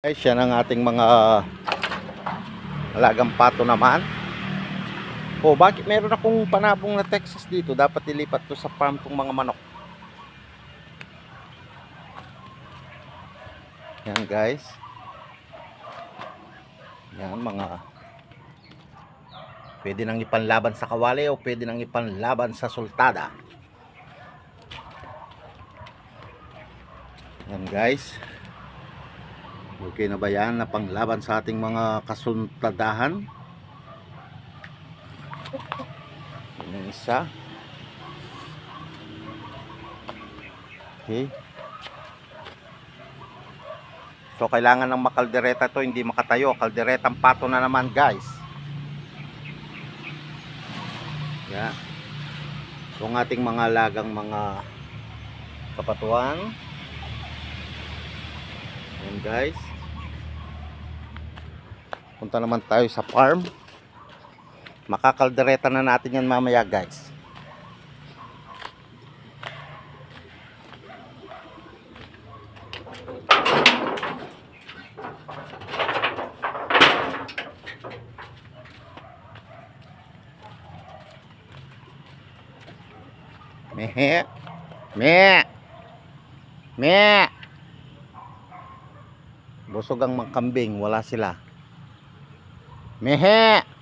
Guys, yan ang ating mga alagang pato naman. Oh, bakit meron akong panabong na Texas dito? Dapat ilipat to sa farm tong mga manok. Yan guys. Yan mga pwede nang ipanlaban sa kawali o pwede nang ipanlaban sa sultada. Yan guys. Okay na ba yan na panglaban sa ating mga kasuntadahan? Yan yung isa. Okay. So kailangan ng makaldereta to, hindi makatayo. Kalderetang pato na naman guys. Yan. So ang ating mga lagang mga kapatuan. Yan guys. Punta naman tayo sa farm. Makakaldereta na natin yan mamaya guys. Mehe. Me. Me. Busog ang mga kambing, wala sila. Mehe.